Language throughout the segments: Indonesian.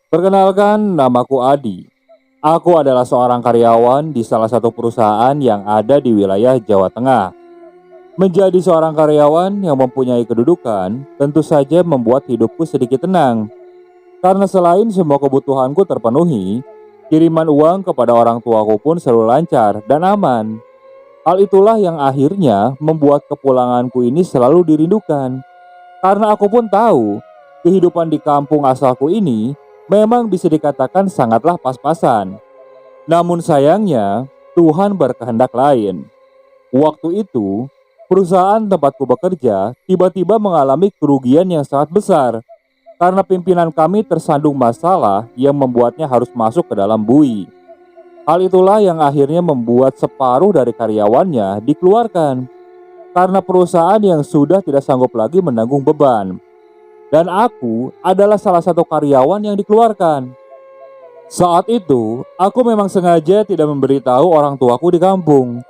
Perkenalkan, namaku Adi. Aku adalah seorang karyawan di salah satu perusahaan yang ada di wilayah Jawa Tengah. Menjadi seorang karyawan yang mempunyai kedudukan tentu saja membuat hidupku sedikit tenang. Karena selain semua kebutuhanku terpenuhi, kiriman uang kepada orang tuaku pun selalu lancar dan aman. Hal itulah yang akhirnya membuat kepulanganku ini selalu dirindukan. Karena aku pun tahu, kehidupan di kampung asalku ini memang bisa dikatakan sangatlah pas-pasan. Namun sayangnya, Tuhan berkehendak lain. Waktu itu, perusahaan tempatku bekerja tiba-tiba mengalami kerugian yang sangat besar karena pimpinan kami tersandung masalah yang membuatnya harus masuk ke dalam bui. Hal itulah yang akhirnya membuat separuh dari karyawannya dikeluarkan karena perusahaan yang sudah tidak sanggup lagi menanggung beban. Dan aku adalah salah satu karyawan yang dikeluarkan. Saat itu, aku memang sengaja tidak memberitahu orang tuaku di kampung.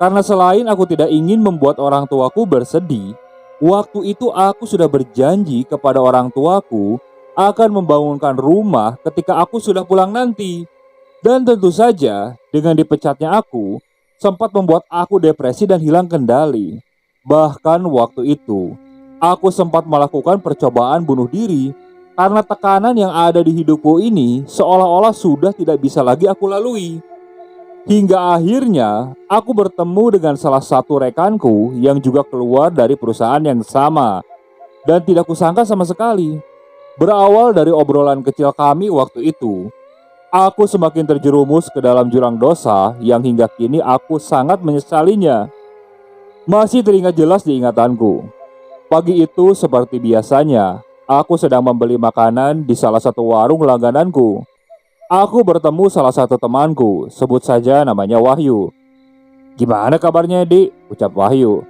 Karena selain aku tidak ingin membuat orang tuaku bersedih, waktu itu aku sudah berjanji kepada orang tuaku akan membangunkan rumah ketika aku sudah pulang nanti. Dan tentu saja, dengan dipecatnya aku, sempat membuat aku depresi dan hilang kendali. Bahkan waktu itu, aku sempat melakukan percobaan bunuh diri karena tekanan yang ada di hidupku ini seolah-olah sudah tidak bisa lagi aku lalui. Hingga akhirnya aku bertemu dengan salah satu rekanku yang juga keluar dari perusahaan yang sama. Dan tidak kusangka sama sekali. Berawal dari obrolan kecil kami waktu itu, aku semakin terjerumus ke dalam jurang dosa yang hingga kini aku sangat menyesalinya. Masih teringat jelas di ingatanku. Pagi itu seperti biasanya, aku sedang membeli makanan di salah satu warung langgananku. Aku bertemu salah satu temanku, sebut saja namanya Wahyu. "Gimana kabarnya, Dik?" ucap Wahyu.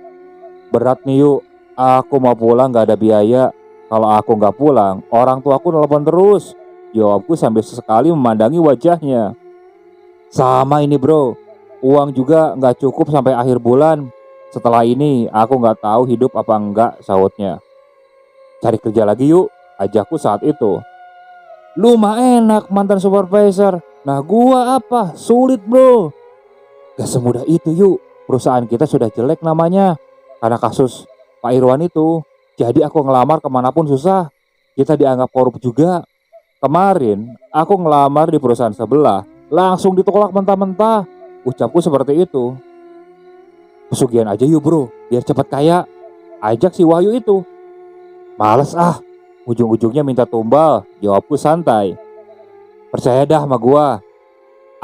"Berat nih, yuk. Aku mau pulang gak ada biaya. Kalau aku gak pulang, orang tuaku nelpon terus," jawabku sambil sesekali memandangi wajahnya. "Sama ini bro, uang juga gak cukup sampai akhir bulan. Setelah ini aku gak tahu hidup apa enggak," sahutnya. "Cari kerja lagi yuk," ajakku saat itu. "Lu mah enak mantan supervisor. Nah gua apa? Sulit bro." "Gak semudah itu yuk. Perusahaan kita sudah jelek namanya karena kasus Pak Irwan itu. Jadi aku ngelamar kemanapun susah. Kita dianggap korup juga. Kemarin aku ngelamar di perusahaan sebelah, langsung ditolak mentah-mentah," ucapku seperti itu. "Pesugihan aja yuk bro, biar cepat kaya," ajak si Wahyu itu. "Males ah, ujung-ujungnya minta tumbal," jawabku santai. "Percaya dah sama gua.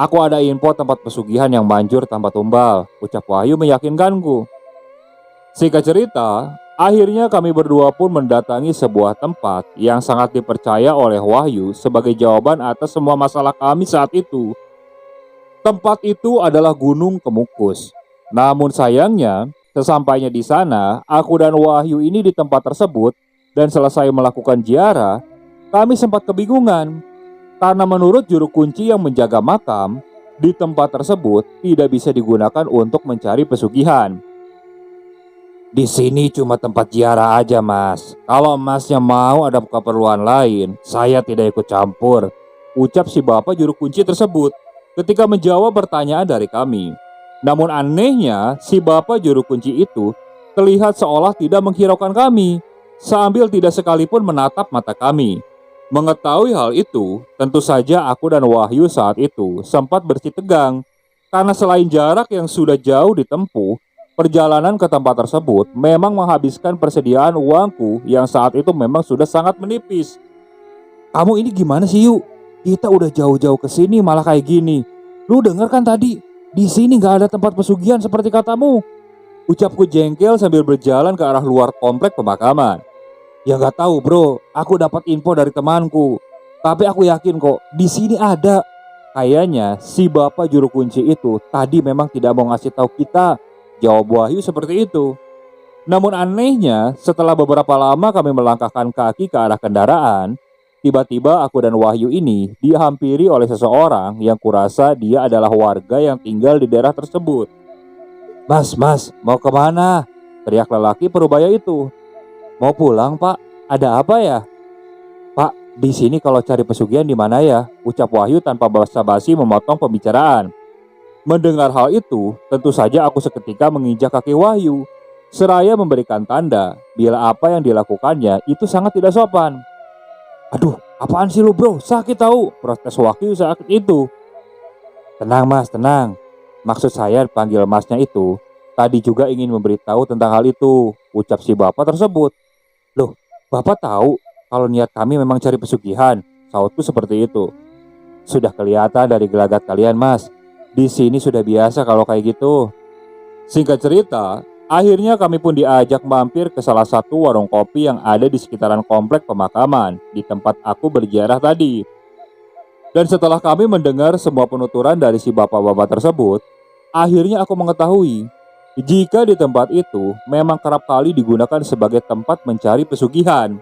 Aku ada info tempat pesugihan yang manjur tanpa tumbal," ucap Wahyu meyakinkanku. Singkat cerita, akhirnya kami berdua pun mendatangi sebuah tempat yang sangat dipercaya oleh Wahyu sebagai jawaban atas semua masalah kami saat itu. Tempat itu adalah Gunung Kemukus. Namun sayangnya, sesampainya di sana, aku dan Wahyu ini di tempat tersebut dan selesai melakukan ziarah, kami sempat kebingungan karena menurut juru kunci yang menjaga makam, di tempat tersebut tidak bisa digunakan untuk mencari pesugihan. "Di sini cuma tempat ziarah aja mas. Kalau masnya mau ada keperluan lain, saya tidak ikut campur," ucap si bapak juru kunci tersebut ketika menjawab pertanyaan dari kami. Namun anehnya, si bapak juru kunci itu terlihat seolah tidak menghiraukan kami, sambil tidak sekalipun menatap mata kami. Mengetahui hal itu, tentu saja aku dan Wahyu saat itu sempat bersitegang. Karena selain jarak yang sudah jauh ditempuh, perjalanan ke tempat tersebut memang menghabiskan persediaan uangku yang saat itu memang sudah sangat menipis. "Kamu ini gimana sih yuk? Kita udah jauh-jauh ke sini malah kayak gini. Lu denger kan tadi? Di sini gak ada tempat pesugihan seperti katamu," ucapku jengkel sambil berjalan ke arah luar komplek pemakaman. "Ya gak tahu bro, aku dapat info dari temanku. Tapi aku yakin kok di sini ada." Kayaknya si bapak juru kunci itu tadi memang tidak mau ngasih tahu kita, jawab Wahyu seperti itu. Namun anehnya, setelah beberapa lama kami melangkahkan kaki ke arah kendaraan, tiba-tiba aku dan Wahyu ini dihampiri oleh seseorang yang kurasa dia adalah warga yang tinggal di daerah tersebut. Mas, mau kemana?" teriak lelaki parubaya itu. Mau pulang, Pak? Ada apa ya? Pak, di sini kalau cari pesugihan di mana ya? Ucap Wahyu tanpa basa-basi memotong pembicaraan. Mendengar hal itu, tentu saja aku seketika menginjak kaki Wahyu, seraya memberikan tanda bila apa yang dilakukannya itu sangat tidak sopan. Aduh, apaan sih lu bro? Sakit tahu, protes Wahyu saat itu. Tenang mas, tenang. Maksud saya panggil masnya itu tadi juga ingin memberitahu tentang hal itu, ucap si bapak tersebut. Loh, bapak tahu kalau niat kami memang cari pesugihan, sautku seperti itu. Sudah kelihatan dari gelagat kalian mas. Di sini sudah biasa kalau kayak gitu. Singkat cerita, akhirnya kami pun diajak mampir ke salah satu warung kopi yang ada di sekitaran komplek pemakaman di tempat aku berziarah tadi. Dan setelah kami mendengar semua penuturan dari si bapak-bapak tersebut, akhirnya aku mengetahui jika di tempat itu memang kerap kali digunakan sebagai tempat mencari pesugihan.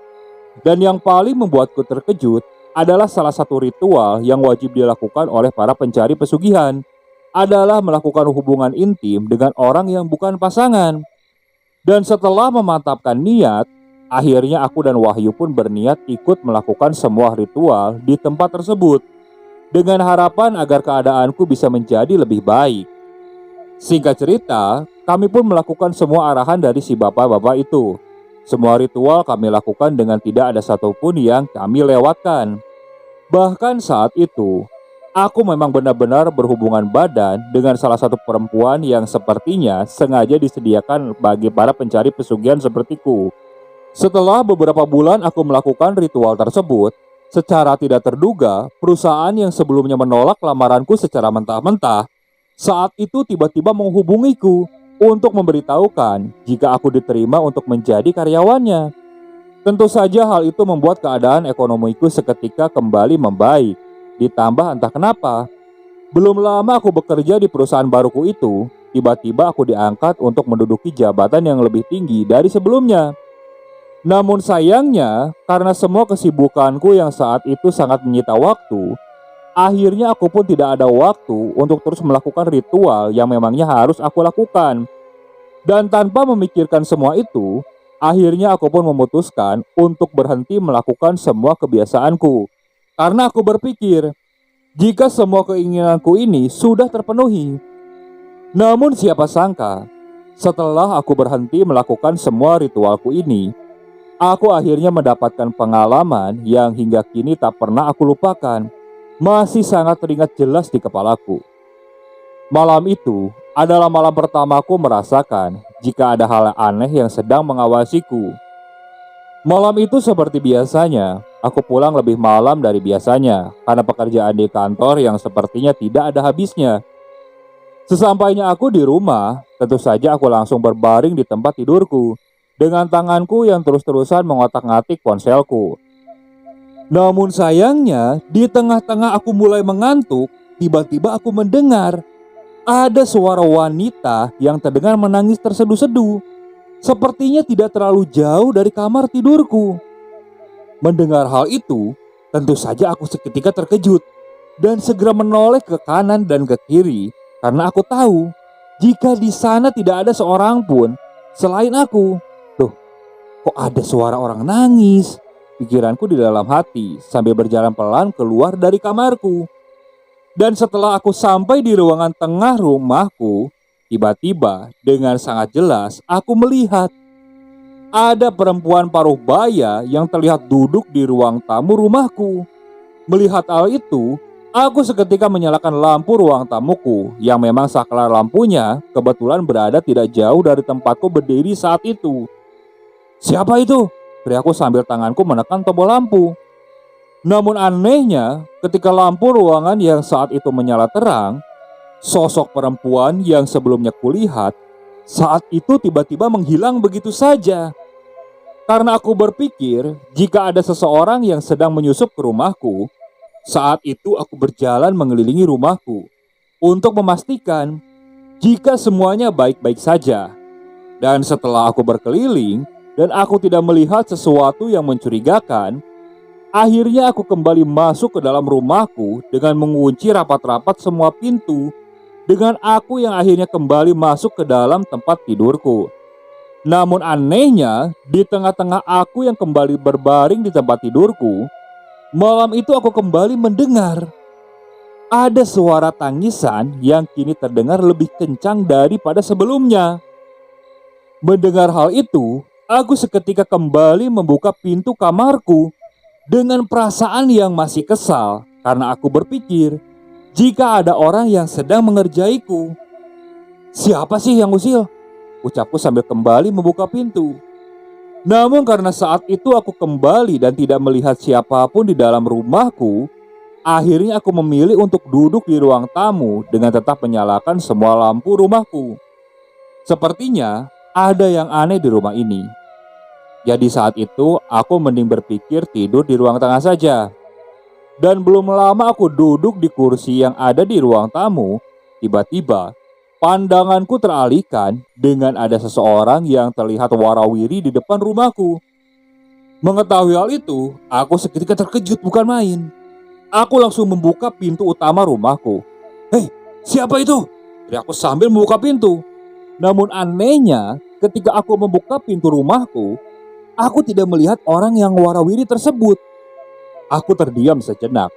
Dan yang paling membuatku terkejut adalah salah satu ritual yang wajib dilakukan oleh para pencari pesugihan adalah melakukan hubungan intim dengan orang yang bukan pasangan. Dan setelah memantapkan niat, akhirnya aku dan Wahyu pun berniat ikut melakukan semua ritual di tempat tersebut dengan harapan agar keadaanku bisa menjadi lebih baik. Singkat cerita, kami pun melakukan semua arahan dari si bapak-bapak itu. Semua ritual kami lakukan dengan tidak ada satupun yang kami lewatkan. Bahkan saat itu, aku memang benar-benar berhubungan badan dengan salah satu perempuan yang sepertinya sengaja disediakan bagi para pencari pesugihan sepertiku. Setelah beberapa bulan aku melakukan ritual tersebut, secara tidak terduga, perusahaan yang sebelumnya menolak lamaranku secara mentah-mentah, saat itu tiba-tiba menghubungiku untuk memberitahukan jika aku diterima untuk menjadi karyawannya. Tentu saja hal itu membuat keadaan ekonomiku seketika kembali membaik. Ditambah entah kenapa, belum lama aku bekerja di perusahaan baruku itu, tiba-tiba aku diangkat untuk menduduki jabatan yang lebih tinggi dari sebelumnya. Namun sayangnya, karena semua kesibukanku yang saat itu sangat menyita waktu, akhirnya aku pun tidak ada waktu untuk terus melakukan ritual yang memangnya harus aku lakukan. Dan tanpa memikirkan semua itu, akhirnya aku pun memutuskan untuk berhenti melakukan semua kebiasaanku. Karena aku berpikir, jika semua keinginanku ini sudah terpenuhi. Namun siapa sangka, setelah aku berhenti melakukan semua ritualku ini, aku akhirnya mendapatkan pengalaman yang hingga kini tak pernah aku lupakan. Masih sangat teringat jelas di kepalaku. Malam itu adalah malam pertamaku merasakan jika ada hal aneh yang sedang mengawasiku. Malam itu seperti biasanya, aku pulang lebih malam dari biasanya karena pekerjaan di kantor yang sepertinya tidak ada habisnya. Sesampainya aku di rumah, tentu saja aku langsung berbaring di tempat tidurku dengan tanganku yang terus-terusan mengotak-ngatik ponselku. Namun sayangnya, di tengah-tengah aku mulai mengantuk, tiba-tiba aku mendengar ada suara wanita yang terdengar menangis terseduh-seduh. Sepertinya tidak terlalu jauh dari kamar tidurku. Mendengar hal itu, tentu saja aku seketika terkejut dan segera menoleh ke kanan dan ke kiri karena aku tahu jika di sana tidak ada seorang pun selain aku. Loh, kok ada suara orang nangis? Pikiranku di dalam hati sambil berjalan pelan keluar dari kamarku. Dan setelah aku sampai di ruangan tengah rumahku, tiba-tiba dengan sangat jelas aku melihat ada perempuan paruh baya yang terlihat duduk di ruang tamu rumahku. Melihat hal itu, aku seketika menyalakan lampu ruang tamuku yang memang saklar lampunya kebetulan berada tidak jauh dari tempatku berdiri saat itu. Siapa itu? Teriakku sambil tanganku menekan tombol lampu. Namun anehnya, ketika lampu ruangan yang saat itu menyala terang, sosok perempuan yang sebelumnya kulihat saat itu tiba-tiba menghilang begitu saja. Karena aku berpikir jika ada seseorang yang sedang menyusup ke rumahku, saat itu aku berjalan mengelilingi rumahku untuk memastikan jika semuanya baik-baik saja. Dan setelah aku berkeliling dan aku tidak melihat sesuatu yang mencurigakan, akhirnya aku kembali masuk ke dalam rumahku dengan mengunci rapat-rapat semua pintu, dengan aku yang akhirnya kembali masuk ke dalam tempat tidurku. Namun anehnya, di tengah-tengah aku yang kembali berbaring di tempat tidurku, malam itu aku kembali mendengar ada suara tangisan yang kini terdengar lebih kencang daripada sebelumnya. Mendengar hal itu, aku seketika kembali membuka pintu kamarku dengan perasaan yang masih kesal karena aku berpikir jika ada orang yang sedang mengerjaiku. "Siapa sih yang usil?" ucapku sambil kembali membuka pintu. Namun karena saat itu aku kembali dan tidak melihat siapapun di dalam rumahku, akhirnya aku memilih untuk duduk di ruang tamu dengan tetap menyalakan semua lampu rumahku. Sepertinya ada yang aneh di rumah ini. Jadi saat itu aku mending berpikir tidur di ruang tengah saja. Dan belum lama aku duduk di kursi yang ada di ruang tamu, tiba-tiba pandanganku teralihkan dengan ada seseorang yang terlihat warawiri di depan rumahku. Mengetahui hal itu, aku seketika terkejut bukan main. Aku langsung membuka pintu utama rumahku. "Hei, siapa itu?" teriakku sambil membuka pintu. Namun anehnya, ketika aku membuka pintu rumahku, aku tidak melihat orang yang warawiri tersebut. Aku terdiam sejenak.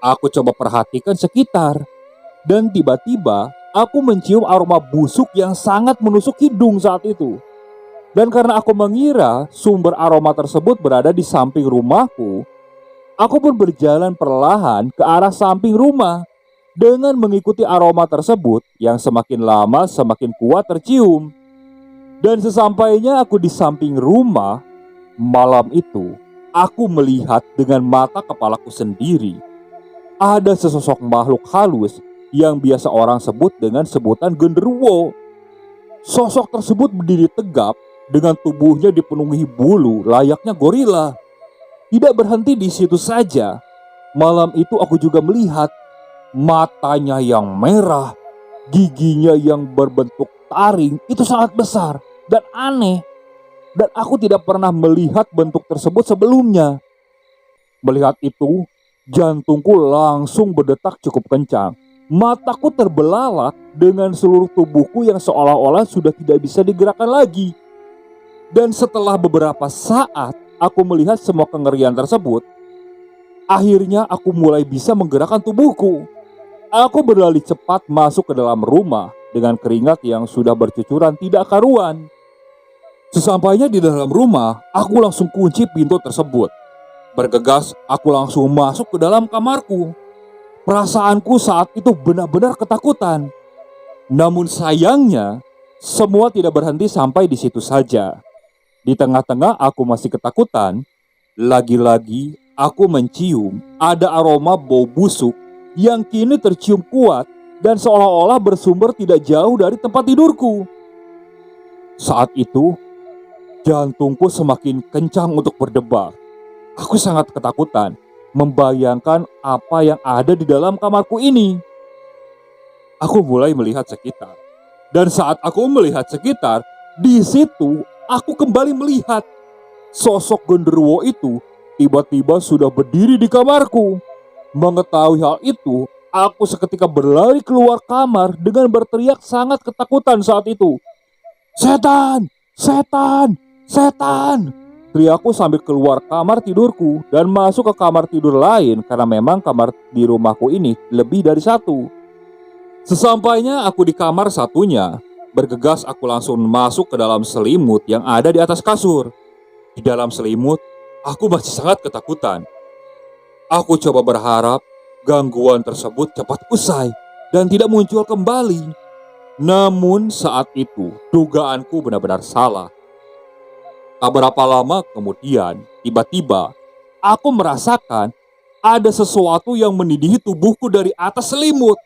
Aku coba perhatikan sekitar. Dan tiba-tiba aku mencium aroma busuk yang sangat menusuk hidung saat itu. Dan karena aku mengira sumber aroma tersebut berada di samping rumahku, aku pun berjalan perlahan ke arah samping rumah dengan mengikuti aroma tersebut yang semakin lama semakin kuat tercium. Dan sesampainya aku di samping rumah, malam itu aku melihat dengan mata kepalaku sendiri ada sesosok makhluk halus yang biasa orang sebut dengan sebutan genderuwo. Sosok tersebut berdiri tegap dengan tubuhnya dipenuhi bulu layaknya gorila. Tidak berhenti di situ saja, malam itu aku juga melihat matanya yang merah, giginya yang berbentuk taring itu sangat besar dan aneh. Dan aku tidak pernah melihat bentuk tersebut sebelumnya. Melihat itu, jantungku langsung berdetak cukup kencang. Mataku terbelalak dengan seluruh tubuhku yang seolah-olah sudah tidak bisa digerakkan lagi. Dan setelah beberapa saat aku melihat semua kengerian tersebut, akhirnya aku mulai bisa menggerakkan tubuhku. Aku berlari cepat masuk ke dalam rumah dengan keringat yang sudah bercucuran tidak karuan. Sesampainya di dalam rumah, aku langsung kunci pintu tersebut. Bergegas, aku langsung masuk ke dalam kamarku. Perasaanku saat itu benar-benar ketakutan. Namun sayangnya, semua tidak berhenti sampai di situ saja. Di tengah-tengah aku masih ketakutan, lagi-lagi aku mencium ada aroma bau busuk yang kini tercium kuat dan seolah-olah bersumber tidak jauh dari tempat tidurku. Saat itu, jantungku semakin kencang untuk berdebar. Aku sangat ketakutan membayangkan apa yang ada di dalam kamarku ini. Aku mulai melihat sekitar. Dan saat aku melihat sekitar, di situ aku kembali melihat sosok genderuwo itu tiba-tiba sudah berdiri di kamarku. Mengetahui hal itu, aku seketika berlari keluar kamar dengan berteriak sangat ketakutan saat itu. "Setan! Setan! Setan!" teriakku sambil keluar kamar tidurku dan masuk ke kamar tidur lain karena memang kamar di rumahku ini lebih dari satu. Sesampainya aku di kamar satunya, bergegas aku langsung masuk ke dalam selimut yang ada di atas kasur. Di dalam selimut, aku masih sangat ketakutan. Aku coba berharap gangguan tersebut cepat usai dan tidak muncul kembali. Namun saat itu dugaanku benar-benar salah. Tak berapa lama kemudian, tiba-tiba aku merasakan ada sesuatu yang mendidihi tubuhku dari atas selimut.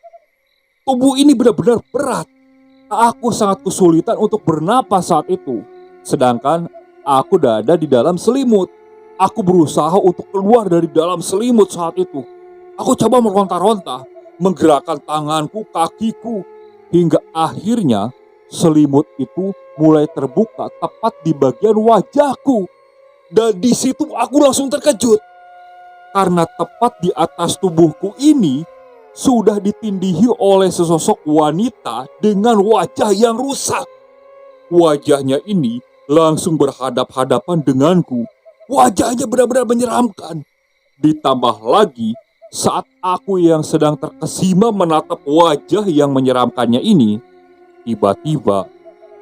Tubuh ini benar-benar berat. Aku sangat kesulitan untuk bernapas saat itu. Sedangkan aku ada di dalam selimut. Aku berusaha untuk keluar dari dalam selimut saat itu. Aku coba meronta-ronta, menggerakkan tanganku, kakiku, hingga akhirnya selimut itu mulai terbuka tepat di bagian wajahku. Dan di situ aku langsung terkejut. Karena tepat di atas tubuhku ini sudah ditindihi oleh sesosok wanita dengan wajah yang rusak. wajahnya ini langsung berhadap-hadapan denganku. Wajahnya benar-benar menyeramkan. Ditambah lagi, saat aku yang sedang terkesima menatap wajah yang menyeramkannya ini, tiba-tiba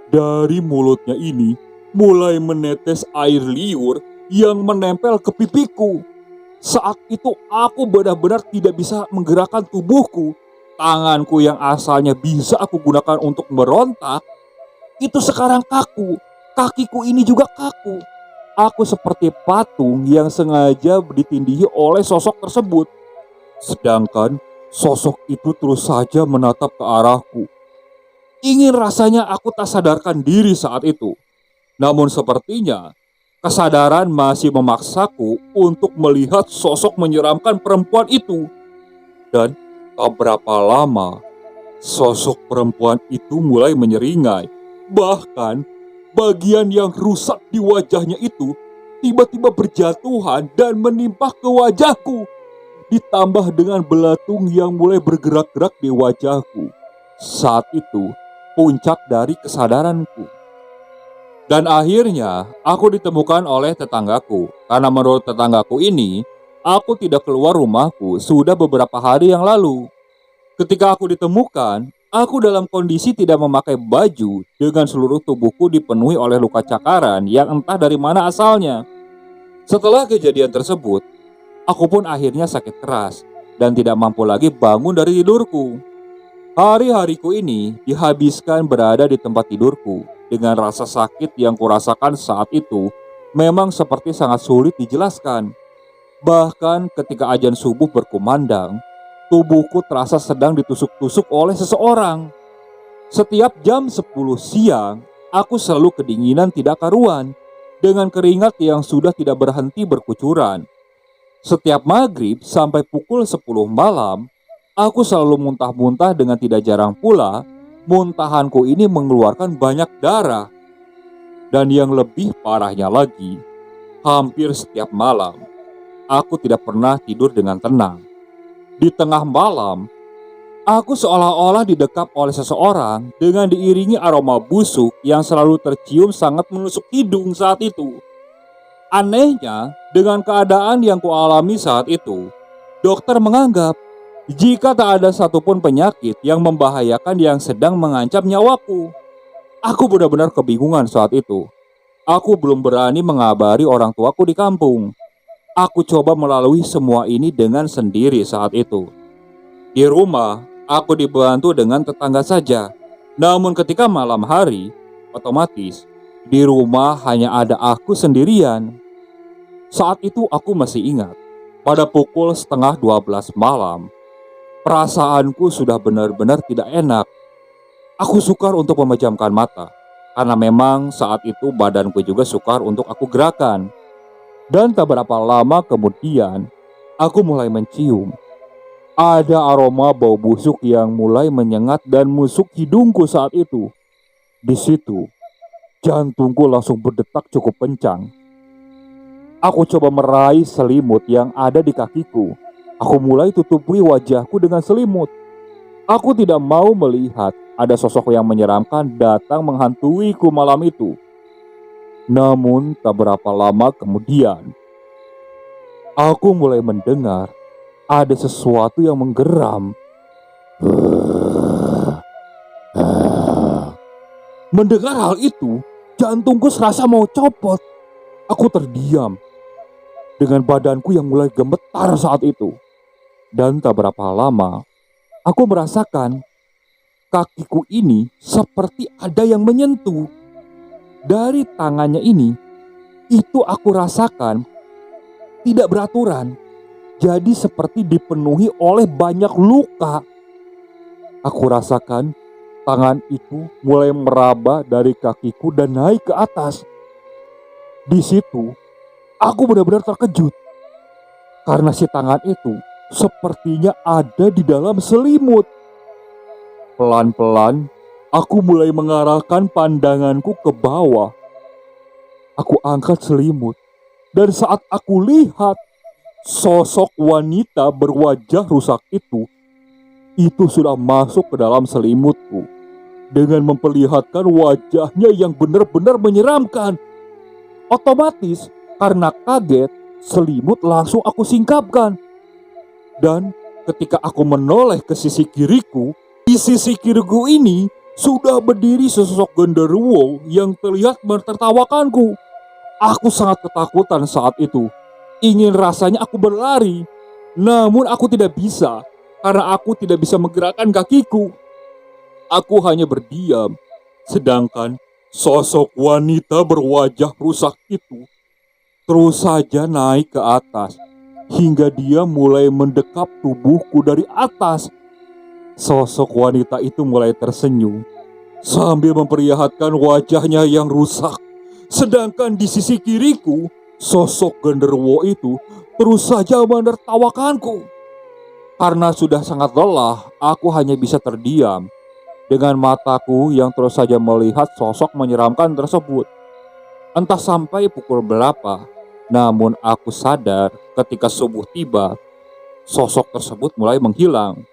dari mulutnya ini mulai menetes air liur yang menempel ke pipiku. Saat itu aku benar-benar tidak bisa menggerakkan tubuhku. Tanganku yang asalnya bisa aku gunakan untuk berontak, itu sekarang kaku. Kakiku ini juga kaku. Aku seperti patung yang sengaja ditindihi oleh sosok tersebut. Sedangkan sosok itu terus saja menatap ke arahku. Ingin rasanya aku tak sadarkan diri saat itu. Namun sepertinya kesadaran masih memaksaku untuk melihat sosok menyeramkan perempuan itu. Dan tak berapa lama, sosok perempuan itu mulai menyeringai. Bahkan bagian yang rusak di wajahnya itu tiba-tiba berjatuhan dan menimpa ke wajahku. Ditambah dengan belatung yang mulai bergerak-gerak di wajahku. Saat itu puncak dari kesadaranku. Dan akhirnya aku ditemukan oleh tetanggaku. Karena menurut tetanggaku ini, aku tidak keluar rumahku sudah beberapa hari yang lalu. Ketika aku ditemukan, aku dalam kondisi tidak memakai baju dengan seluruh tubuhku dipenuhi oleh luka cakaran yang entah dari mana asalnya. Setelah kejadian tersebut, aku pun akhirnya sakit keras dan tidak mampu lagi bangun dari tidurku. Hari-hariku ini dihabiskan berada di tempat tidurku dengan rasa sakit yang kurasakan saat itu memang seperti sangat sulit dijelaskan. Bahkan ketika azan subuh berkumandang, tubuhku terasa sedang ditusuk-tusuk oleh seseorang. Setiap jam 10 siang, aku selalu kedinginan tidak karuan dengan keringat yang sudah tidak berhenti berkucuran. Setiap maghrib sampai pukul 10 malam, aku selalu muntah-muntah dengan tidak jarang pula muntahanku ini mengeluarkan banyak darah. Dan yang lebih parahnya lagi, hampir setiap malam, aku tidak pernah tidur dengan tenang. Di tengah malam, aku seolah-olah didekap oleh seseorang dengan diiringi aroma busuk yang selalu tercium sangat menusuk hidung saat itu. Anehnya, dengan keadaan yang kualami saat itu, dokter menganggap jika tak ada satupun penyakit yang membahayakan yang sedang mengancam nyawaku. Aku benar-benar kebingungan saat itu. Aku belum berani mengabari orang tuaku di kampung. Aku coba melalui semua ini dengan sendiri saat itu. Di rumah, aku dibantu dengan tetangga saja. Namun ketika malam hari, otomatis di rumah hanya ada aku sendirian. Saat itu aku masih ingat, pada pukul setengah 12 malam, perasaanku sudah benar-benar tidak enak. Aku sukar untuk memejamkan mata, karena memang saat itu badanku juga sukar untuk aku gerakan. Dan tak berapa lama kemudian, aku mulai mencium. Ada aroma bau busuk yang mulai menyengat dan musuk hidungku saat itu. Di situ, jantungku langsung berdetak cukup kencang. Aku coba meraih selimut yang ada di kakiku. Aku mulai tutupi wajahku dengan selimut. Aku tidak mau melihat ada sosok yang menyeramkan datang menghantuiku malam itu. Namun tak berapa lama kemudian, aku mulai mendengar ada sesuatu yang menggeram. Mendengar hal itu, jantungku serasa mau copot. Aku terdiam dengan badanku yang mulai gemetar saat itu. Dan tak berapa lama, aku merasakan kakiku ini seperti ada yang menyentuh. Dari tangannya ini, itu aku rasakan tidak beraturan. Jadi seperti dipenuhi oleh banyak luka. Aku rasakan tangan itu mulai meraba dari kakiku dan naik ke atas. Di situ, aku benar-benar terkejut. Karena si tangan itu sepertinya ada di dalam selimut. Pelan-pelan, aku mulai mengarahkan pandanganku ke bawah. Aku angkat selimut, dan saat aku lihat sosok wanita berwajah rusak itu sudah masuk ke dalam selimutku. dengan memperlihatkan wajahnya yang benar-benar menyeramkan. Otomatis, karena kaget, selimut langsung aku singkapkan. Dan ketika aku menoleh ke sisi kiriku, di sisi kiriku ini sudah berdiri sesosok genderuwo yang terlihat menertawakanku. Aku sangat ketakutan saat itu. Ingin rasanya aku berlari, namun aku tidak bisa karena aku tidak bisa menggerakkan kakiku. Aku hanya berdiam, sedangkan sosok wanita berwajah rusak itu terus saja naik ke atas hingga dia mulai mendekap tubuhku dari atas. Sosok wanita itu mulai tersenyum sambil memperlihatkan wajahnya yang rusak. Sedangkan di sisi kiriku, sosok genderuwo itu terus saja menertawakanku. Karena sudah sangat lelah, aku hanya bisa terdiam dengan mataku yang terus saja melihat sosok menyeramkan tersebut. Entah sampai pukul berapa, namun aku sadar ketika subuh tiba, sosok tersebut mulai menghilang.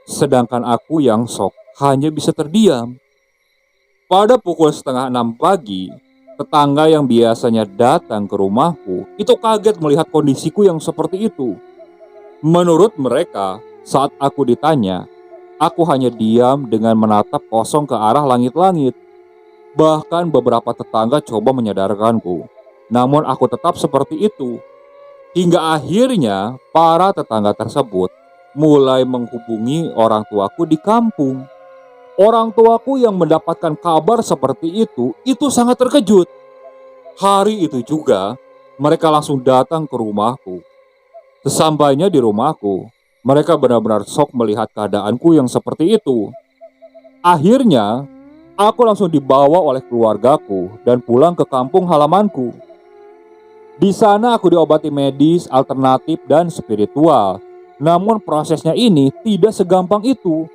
Sedangkan aku yang shock hanya bisa terdiam. Pada pukul setengah 6 pagi, tetangga yang biasanya datang ke rumahku itu kaget melihat kondisiku yang seperti itu. Menurut mereka, saat aku ditanya, aku hanya diam dengan menatap kosong ke arah langit-langit. Bahkan beberapa tetangga coba menyadarkanku, namun aku tetap seperti itu. Hingga akhirnya para tetangga tersebut mulai menghubungi orang tuaku di kampung. Orang tuaku yang mendapatkan kabar seperti itu sangat terkejut. Hari itu juga, mereka langsung datang ke rumahku. Sesampainya di rumahku, mereka benar-benar shock melihat keadaanku yang seperti itu. Akhirnya, aku langsung dibawa oleh keluargaku dan pulang ke kampung halamanku. Di sana aku diobati medis, alternatif, dan spiritual. Namun prosesnya ini tidak segampang itu.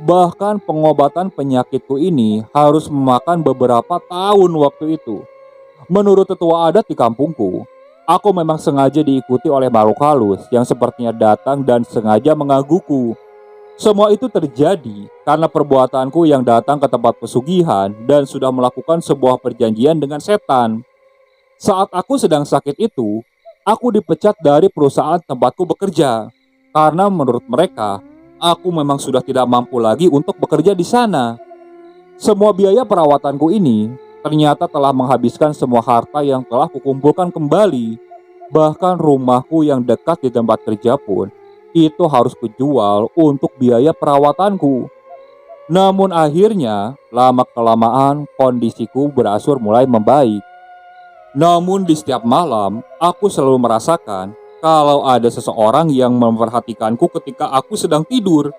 Bahkan pengobatan penyakitku ini harus memakan beberapa tahun waktu itu. Menurut tetua adat di kampungku, aku memang sengaja diikuti oleh makhluk halus yang sepertinya datang dan sengaja menggangguku. Semua itu terjadi karena perbuatanku yang datang ke tempat pesugihan dan sudah melakukan sebuah perjanjian dengan setan. Saat aku sedang sakit itu, aku dipecat dari perusahaan tempatku bekerja. Karena menurut mereka, aku memang sudah tidak mampu lagi untuk bekerja di sana. Semua biaya perawatanku ini ternyata telah menghabiskan semua harta yang telah kukumpulkan kembali. Bahkan rumahku yang dekat di tempat kerja pun itu harus kujual untuk biaya perawatanku. Namun akhirnya, lama-kelamaan kondisiku berangsur mulai membaik. Namun di setiap malam, aku selalu merasakan kalau ada seseorang yang memperhatikanku ketika aku sedang tidur.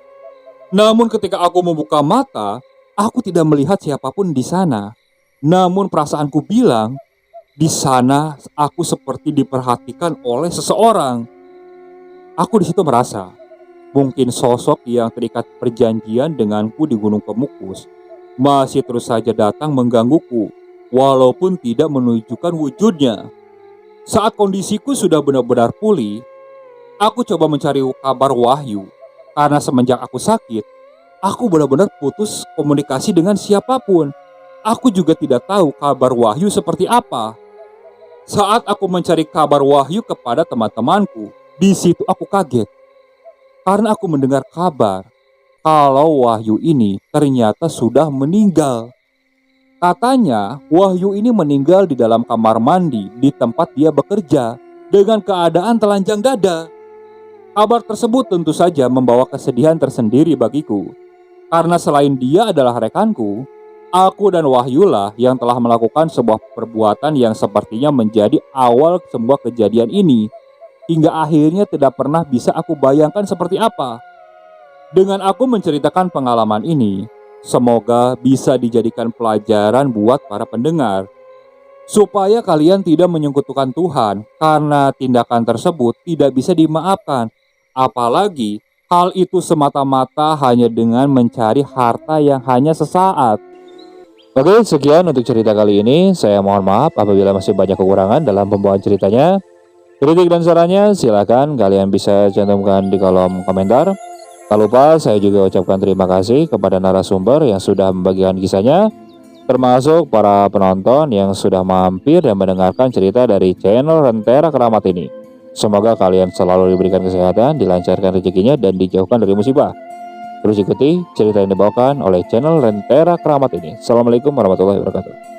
Namun ketika aku membuka mata, aku tidak melihat siapapun di sana. Namun perasaanku bilang, di sana aku seperti diperhatikan oleh seseorang. Aku di situ merasa, mungkin sosok yang terikat perjanjian denganku di Gunung Kemukus masih terus saja datang menggangguku, walaupun tidak menunjukkan wujudnya. Saat kondisiku sudah benar-benar pulih, aku coba mencari kabar Wahyu. Karena semenjak aku sakit, aku benar-benar putus komunikasi dengan siapapun. Aku juga tidak tahu kabar Wahyu seperti apa. Saat aku mencari kabar Wahyu kepada teman-temanku, di situ aku kaget. Karena aku mendengar kabar kalau Wahyu ini ternyata sudah meninggal. Katanya Wahyu ini meninggal di dalam kamar mandi di tempat dia bekerja dengan keadaan telanjang dada. Kabar tersebut tentu saja membawa kesedihan tersendiri bagiku. Karena selain dia adalah rekanku, aku dan Wahyulah yang telah melakukan sebuah perbuatan yang sepertinya menjadi awal semua kejadian ini. Hingga akhirnya tidak pernah bisa aku bayangkan seperti apa. Dengan aku menceritakan pengalaman ini, semoga bisa dijadikan pelajaran buat para pendengar, supaya kalian tidak menyekutukan Tuhan karena tindakan tersebut tidak bisa dimaafkan. Apalagi hal itu semata-mata hanya dengan mencari harta yang hanya sesaat. Oke, sekian untuk cerita kali ini. Saya mohon maaf apabila masih banyak kekurangan dalam pembawaan ceritanya. Kritik dan sarannya silakan kalian bisa cantumkan di kolom komentar. Tak lupa saya juga ucapkan terima kasih kepada narasumber yang sudah membagikan kisahnya, termasuk para penonton yang sudah mampir dan mendengarkan cerita dari channel Rentera Keramat ini. Semoga kalian selalu diberikan kesehatan, dilancarkan rezekinya, dan dijauhkan dari musibah. Terus ikuti cerita yang dibawakan oleh channel Rentera Keramat ini. Assalamualaikum warahmatullahi wabarakatuh.